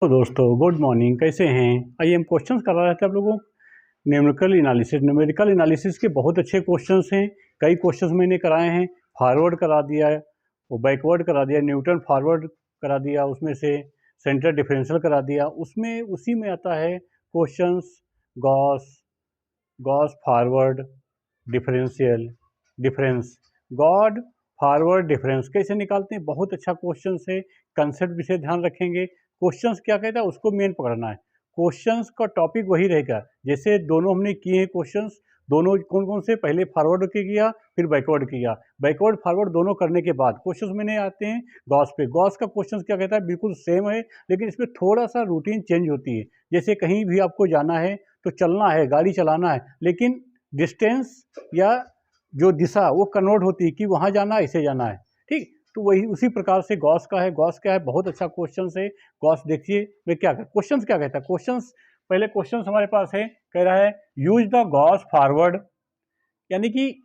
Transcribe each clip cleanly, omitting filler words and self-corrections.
तो दोस्तों good morning, कैसे हैं? आइए हम क्वेश्चंस करा रहे थे आप लोगों को। न्यूमेरिकल एनालिसिस के बहुत अच्छे क्वेश्चंस हैं। कई क्वेश्चंस मैंने कराए हैं। फॉरवर्ड करा दिया है, वो बैकवर्ड करा दिया, न्यूटन फॉरवर्ड करा दिया, उसमें से सेंटर डिफरेंशियल करा दिया। उसमें उसी में आता है questions Gauss forward differential difference, God forward difference कैसे निकालते हैं। बहुत अच्छा क्वेश्चन है। कंसेप्ट विषय ध्यान रखेंगे। क्वेश्चंस क्या कहता है उसको मेन पकड़ना है। क्वेश्चंस का टॉपिक वही रहेगा। जैसे दोनों हमने किए हैं क्वेश्चंस, दोनों कौन कौन से, पहले फॉरवर्ड के किया फिर बैकवर्ड किया, बैकवर्ड फॉरवर्ड दोनों करने के बाद क्वेश्चंस मैंने आते हैं गॉस पे। गॉस का क्वेश्चंस क्या कहता है, बिल्कुल सेम है, लेकिन इसमें थोड़ा सा रूटीन चेंज होती है। जैसे कहीं भी आपको जाना है तो चलना है, गाड़ी चलाना है, लेकिन डिस्टेंस या जो दिशा वो कन्वर्ट होती है कि वहाँ जाना है, इसे जाना है। ठीक, तो वही उसी प्रकार से गॉस का है। गॉस क्या है, बहुत अच्छा क्वेश्चन है। गॉस देखिए मैं क्या क्वेश्चन क्या कहता है। क्वेश्चंस पहले क्वेश्चन हमारे पास है, कह रहा है यूज द गॉस फॉरवर्ड, यानी कि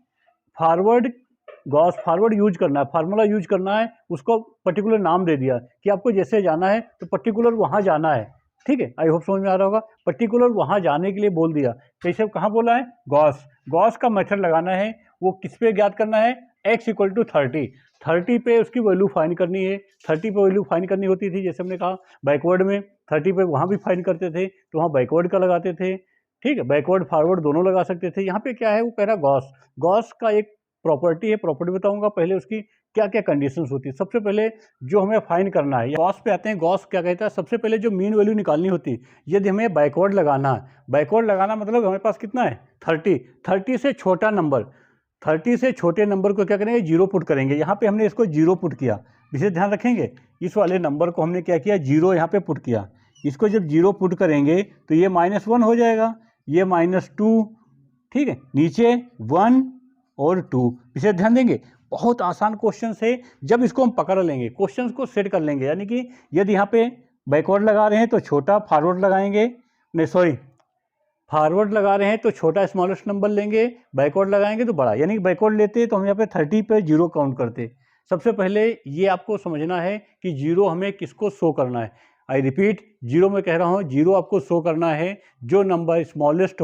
गॉस फॉरवर्ड यूज करना है, फार्मूला यूज करना है। उसको पर्टिकुलर नाम दे दिया कि आपको जैसे जाना है तो पर्टिकुलर वहाँ जाना है। ठीक है, आई होप समझ में आ रहा होगा। पर्टिकुलर वहाँ जाने के लिए बोल दिया। कैसे, कहाँ बोला है, गॉस का मेथड लगाना है। वो किस पे ज्ञात करना है, x इक्वल टू 30 पे उसकी वैल्यू फाइंड करनी है। 30 पे वैल्यू फाइंड करनी होती थी, जैसे हमने कहा बैकवर्ड में 30 पे वहाँ भी फाइंड करते थे तो वहाँ बैकवर्ड का लगाते थे। ठीक है, बैकवर्ड फॉरवर्ड दोनों लगा सकते थे। यहाँ पे क्या है, वो कह रहा गॉस का एक प्रॉपर्टी है, प्रॉपर्टी बताऊंगा पहले उसकी क्या क्या कंडीशंस होती है। सबसे पहले जो हमें फाइंड करना है, गॉस पे आते हैं। गॉस क्या कहता है, सबसे पहले जो मीन वैल्यू निकालनी होती है, यदि हमें बैकवर्ड लगाना है, बैकवर्ड लगाना मतलब हमारे पास कितना है 30 से छोटा नंबर, 30 से छोटे नंबर को क्या करेंगे, जीरो पुट करेंगे। यहाँ पे हमने इसको जीरो पुट किया, विशेष ध्यान रखेंगे। इस वाले नंबर को हमने क्या किया, जीरो यहाँ पे पुट किया। इसको जब जीरो पुट करेंगे तो ये -1 हो जाएगा, ये -2। ठीक है, नीचे 1 और 2, इसे ध्यान देंगे। बहुत आसान क्वेश्चन है। जब इसको हम पकड़ लेंगे, क्वेश्चन को सेट कर लेंगे, यानी कि यदि यहाँ पे बैकवर्ड लगा रहे हैं तो छोटा, फॉरवर्ड लगाएंगे, नहीं सॉरी, फॉरवर्ड लगा रहे हैं तो छोटा स्मॉलेस्ट नंबर लेंगे, बैकवर्ड लगाएंगे तो बड़ा। यानी कि बैकवर्ड लेते तो हम यहाँ पे 30 पे जीरो काउंट करते। सबसे पहले ये आपको समझना है कि जीरो हमें किसको शो करना है। आई रिपीट, जीरो में कह रहा हूँ, जीरो आपको शो करना है जो नंबर स्मॉलेस्ट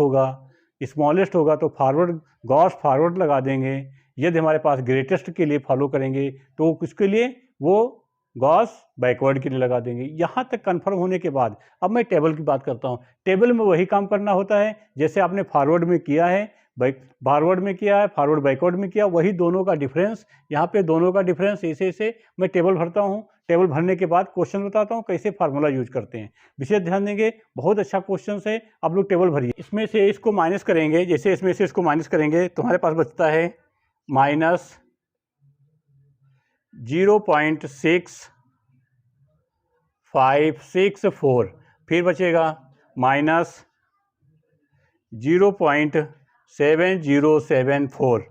होगा तो फॉरवर्ड, गॉस फॉरवर्ड लगा देंगे। यदि हमारे पास ग्रेटेस्ट के लिए फॉलो करेंगे तो किसके लिए, वो गॉस बैकवर्ड के लिए लगा देंगे। यहाँ तक कंफर्म होने के बाद अब मैं टेबल की बात करता हूँ। टेबल में वही काम करना होता है जैसे आपने फॉरवर्ड में किया है, फॉरवर्ड में किया है, फॉरवर्ड बैकवर्ड में किया, वही दोनों का डिफरेंस। यहाँ पे दोनों का डिफरेंस ऐसे मैं टेबल भरता हूँ। टेबल भरने के बाद क्वेश्चन बताता हूँ कैसे फार्मूला यूज करते हैं। विशेष ध्यान देंगे, बहुत अच्छा क्वेश्चन है। आप लोग टेबल भरिए। इसमें से इसको माइनस करेंगे, जैसे इसमें से इसको माइनस करेंगे तो हमारे पास बचता है -0.6564, फिर बचेगा -0.7074,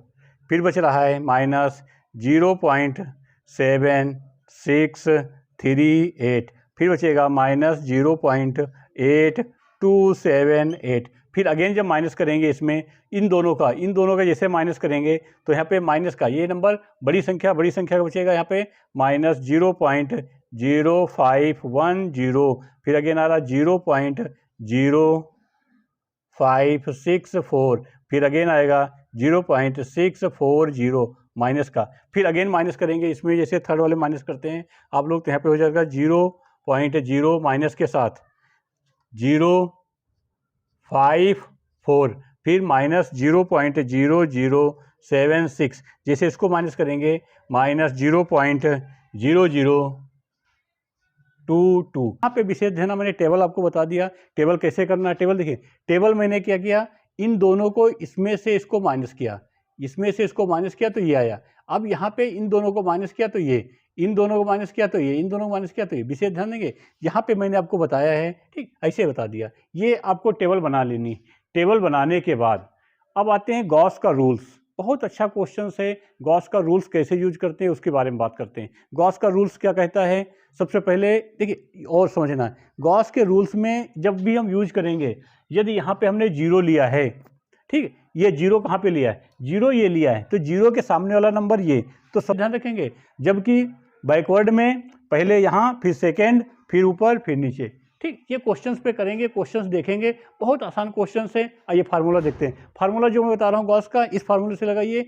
फिर बच रहा है -0.7638, फिर बचेगा -0.8278। फिर अगेन जब माइनस करेंगे इसमें इन दोनों का जैसे माइनस करेंगे तो यहाँ पे माइनस का ये नंबर बड़ी संख्या का बचेगा, यहाँ पे -0.0510, फिर अगेन आ रहा 0.0564, फिर अगेन आएगा 0.640 माइनस का। फिर अगेन माइनस करेंगे इसमें, जैसे थर्ड वाले माइनस करते हैं आप लोग, तो यहाँ पे हो जाएगा 0.0 माइनस के साथ 0.54, फिर -0.0076, जैसे इसको माइनस करेंगे -0.0022। यहाँ पे विशेष ध्यान, मैंने टेबल आपको बता दिया टेबल कैसे करना है। टेबल देखिए, टेबल मैंने क्या किया, इन दोनों को इसमें से इसको माइनस किया, इसमें से इसको माइनस किया तो ये आया। अब यहाँ पे इन दोनों को माइनस किया तो ये, इन दोनों को माइनस किया तो ये, इन दोनों को माइनस किया तो ये। विशेष ध्यान देंगे, यहाँ पे मैंने आपको बताया है, ठीक, ऐसे बता दिया। ये आपको टेबल बना लेनी। टेबल बनाने के बाद अब आते हैं गॉस का रूल्स। बहुत अच्छा क्वेश्चन है। गॉस का रूल्स कैसे यूज करते हैं उसके बारे में बात करते हैं। गॉस का रूल्स क्या कहता है, सबसे पहले देखिए और समझना है, गॉस के रूल्स में जब भी हम यूज करेंगे, यदि यहाँ पे हमने जीरो लिया है, ठीक, ये जीरो कहाँ पे लिया है, जीरो ये लिया है, तो जीरो के सामने वाला नंबर ये, तो सब ध्यान रखेंगे। जबकि बैकवर्ड में पहले यहाँ, फिर सेकेंड, फिर ऊपर, फिर नीचे। ठीक, ये क्वेश्चंस पे करेंगे, क्वेश्चंस देखेंगे, बहुत आसान क्वेश्चंस है। आइए फार्मूला देखते हैं। फार्मूला जो मैं बता रहा हूँ गॉस का, इस फार्मूले से लगाइए।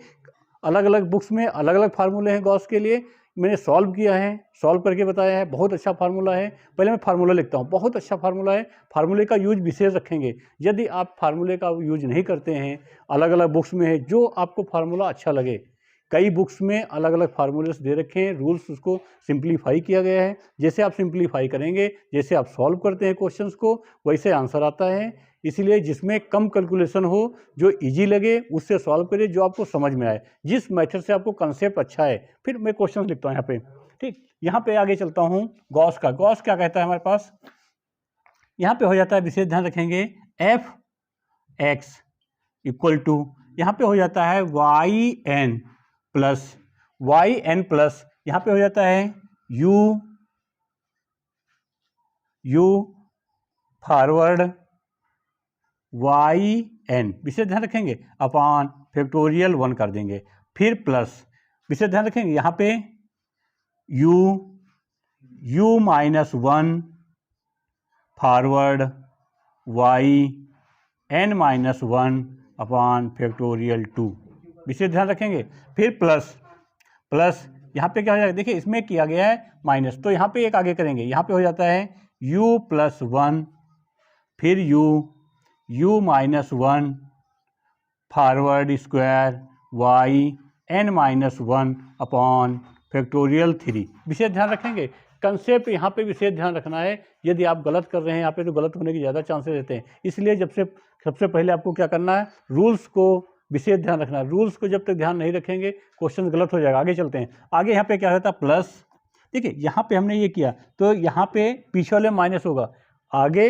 अलग अलग बुक्स में अलग अलग फार्मूले हैं गॉस के लिए, मैंने सॉल्व किया है, सॉल्व करके बताया है। बहुत अच्छा फार्मूला है। पहले मैं फार्मूला लिखता हूँ, बहुत अच्छा फार्मूला है। फार्मूले का यूज विशेष रखेंगे। यदि आप फार्मूले का यूज नहीं करते हैं, अलग अलग बुक्स में है जो आपको फार्मूला अच्छा लगे, कई बुक्स में अलग अलग फार्मूलेस दे रखे हैं, रूल्स उसको सिंप्लीफाई किया गया है। जैसे आप सिंप्लीफाई करेंगे, जैसे आप सॉल्व करते हैं क्वेश्चंस को, वैसे आंसर आता है। इसलिए जिसमें कम कैलकुलेशन हो, जो इजी लगे, उससे सॉल्व करिए, जो आपको समझ में आए, जिस मेथड से आपको कंसेप्ट अच्छा है। फिर मैं क्वेश्चन लिखता हूँ यहाँ पे। ठीक, यहाँ पे आगे चलता हूँ। गॉस का, गॉस क्या कहता है हमारे पास, यहाँ पे हो जाता है, विशेष ध्यान रखेंगे, एफ एक्स इक्वल टू, यहाँ पे हो जाता है वाई एन प्लस, यहाँ पे हो जाता है यू फॉरवर्ड वाई एन, विशेष ध्यान रखेंगे, अपॉन फैक्टोरियल 1 कर देंगे, फिर प्लस, विशेष ध्यान रखेंगे, यहाँ पे u minus 1 forward y n minus 1 upon factorial 2, विशेष ध्यान रखेंगे, फिर प्लस यहाँ पे क्या हो जाएगा, देखिए इसमें किया गया है माइनस, तो यहाँ पे एक आगे करेंगे, यहाँ पे हो जाता है u प्लस 1, फिर u minus 1 forward square y n minus 1 upon factorial 3, विशेष ध्यान रखेंगे। कंसेप्ट यहाँ पे विशेष ध्यान रखना है। यदि आप गलत कर रहे हैं यहाँ पे, तो गलत होने की ज़्यादा चांसेस रहते हैं। इसलिए सबसे पहले आपको क्या करना है, रूल्स को विशेष ध्यान रखना है। रूल्स को जब तक ध्यान नहीं रखेंगे, क्वेश्चन गलत हो जाएगा। आगे चलते हैं। आगे यहाँ पे क्या रहता है, प्लस, देखिए यहाँ पे हमने ये किया, तो यहाँ पे पीछे वाले माइनस होगा, आगे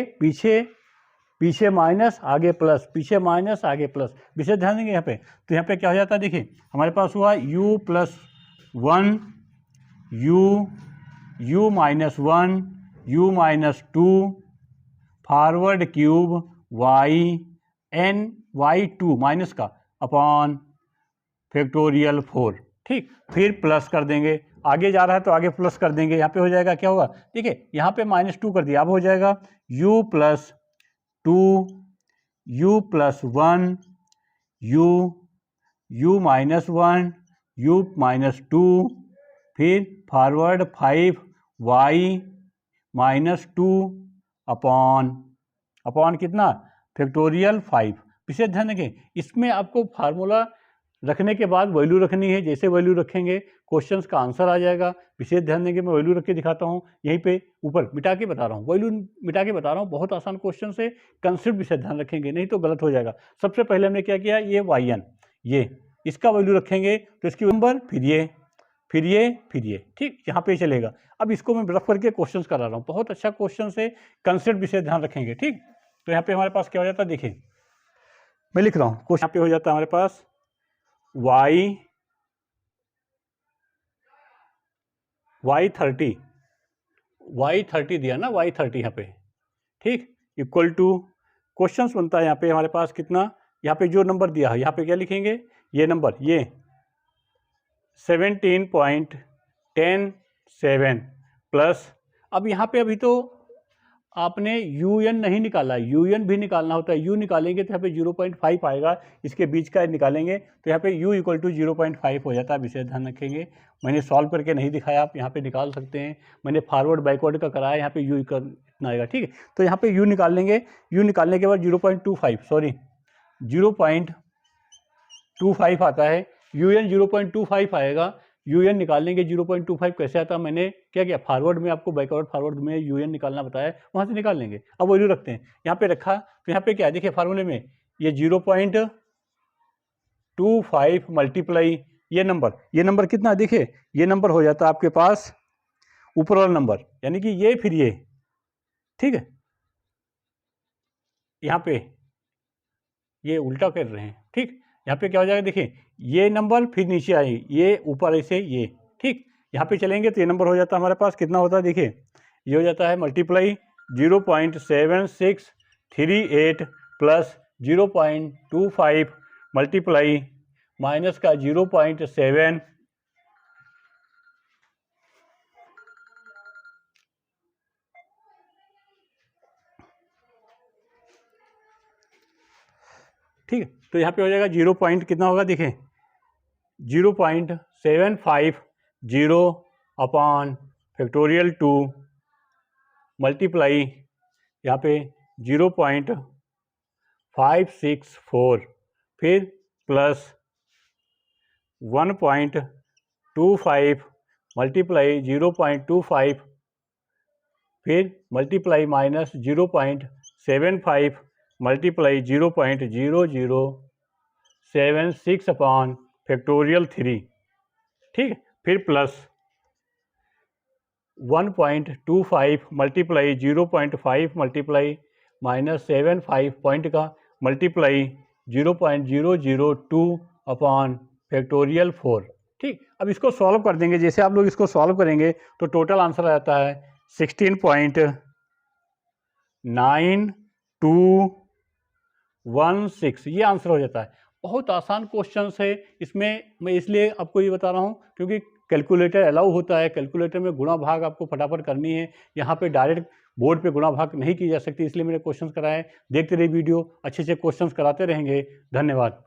पीछे माइनस, आगे प्लस, पीछे माइनस, आगे प्लस, विशेष ध्यान देंगे यहाँ पे। तो यहाँ पे क्या हो जाता है, देखिए हमारे पास हुआ u plus 1, u minus 1, u minus 2 forward cube y 2 minus का अपॉन फैक्टोरियल 4, ठीक, फिर प्लस कर देंगे, आगे जा रहा है तो आगे प्लस कर देंगे। यहाँ पे हो जाएगा, क्या होगा, देखिए यहाँ पे -2 कर दिया, अब हो जाएगा u plus 2, u plus 1, u minus 1, u minus 2, फिर फॉरवर्ड 5 वाई माइनस 2 अपॉन कितना, फैक्टोरियल 5, विशेष ध्यान रखें। इसमें आपको फार्मूला रखने के बाद वैल्यू रखनी है, जैसे वैल्यू रखेंगे क्वेश्चंस का आंसर आ जाएगा। विशेष ध्यान देंगे, मैं वैल्यू रख के दिखाता हूँ, यहीं पे ऊपर मिटा के बता रहा हूँ, वैल्यू मिटा के बता रहा हूँ। बहुत आसान क्वेश्चन से, कंसेप्ट विशेष ध्यान रखेंगे, नहीं तो गलत हो जाएगा। सबसे पहले हमने क्या किया, ये वाई एन, ये इसका वैल्यू रखेंगे, तो इसकी नंबर, फिर ये, ठीक, यहाँ पे चलेगा। अब इसको मैं रफ करके क्वेश्चंस करा रहा हूँ, बहुत अच्छा क्वेश्चन है, कंसेप्ट विशेष ध्यान रखेंगे, ठीक। तो यहाँ पे हमारे पास क्या हो जाता है, देखिए मैं लिख रहा हूँ, क्वेश्चन यहाँ पे हो जाता है हमारे पास y30 दिया ना, y30 यहाँ पे, ठीक, इक्वल टू, क्वेश्चंस बनता है यहाँ पे हमारे पास कितना, यहाँ पे जो नंबर दिया है, यहाँ पे क्या लिखेंगे, ये नंबर, ये 17.107 प्लस, अब यहाँ पे अभी तो आपने UN नहीं निकाला, UN भी निकालना होता है। U निकालेंगे तो यहाँ पे 0.5 आएगा, इसके बीच का निकालेंगे तो यहाँ पे U इक्वल टू 0.5 हो जाता है, विशेष ध्यान रखेंगे। मैंने सॉल्व करके नहीं दिखाया, आप यहाँ पे निकाल सकते हैं, मैंने फॉरवर्ड बैकवर्ड का कराया, यहाँ पे U इतना आएगा, ठीक है। तो यहाँ पे U निकाल लेंगे, U निकालने के बाद 0.25 आता है, UN 0.25 आएगा, UN निकाल लेंगे 0.25 कैसे आता है, मैंने क्या किया, फॉरवर्ड में आपको बैकवर्ड फॉरवर्ड में UN निकालना बताया, वहाँ से निकाल लेंगे। अब वैल्यू रखते हैं, यहाँ पे रखा, तो यहाँ पे क्या है, देखिए फार्मूले में ये 0.25 मल्टीप्लाई ये नंबर कितना, देखिए ये नंबर हो जाता है आपके पास ऊपर वाला नंबर, यानी कि ये फिर ये, ठीक है, यहाँ पे ये उल्टा कर रहे हैं, ठीक। यहाँ पे क्या हो जाएगा, देखिए ये नंबर फिर नीचे आए, ये ऊपर ऐसे ये, ठीक। यहाँ पे चलेंगे तो ये नंबर हो जाता है हमारे पास कितना होता है, देखिए ये हो जाता है मल्टीप्लाई 0.7638 प्लस 0.25 मल्टीप्लाई माइनस का 0.7 . ठीक है। तो यहाँ पे हो जाएगा 0 पॉइंट कितना होगा, देखें 0.750 अपॉन फैक्टोरियल 2 मल्टीप्लाई यहाँ पे 0.564 फिर प्लस 1.25 मल्टीप्लाई 0.25 फिर multiply minus 0.75 multiply 0.0076 upon factorial 3, ठीक है। फिर plus 1.25 multiply 0.5 multiply minus 75 point का मल्टीप्लाई 0.002 अपॉन फैक्टोरियल 4, ठीक। अब इसको सॉल्व कर देंगे, जैसे आप लोग इसको सॉल्व करेंगे तो टोटल आंसर आ जाता है 16.9216, ये आंसर हो जाता है। बहुत आसान क्वेश्चन है, इसमें मैं इसलिए आपको ये बता रहा हूँ क्योंकि कैलकुलेटर अलाउ होता है, कैलकुलेटर में गुणा भाग आपको फटाफट करनी है, यहाँ पे डायरेक्ट बोर्ड पे गुणा भाग नहीं की जा सकती, इसलिए मैंने क्वेश्चंस कराए। देखते रहिए वीडियो, अच्छे से क्वेश्चंस कराते रहेंगे। धन्यवाद।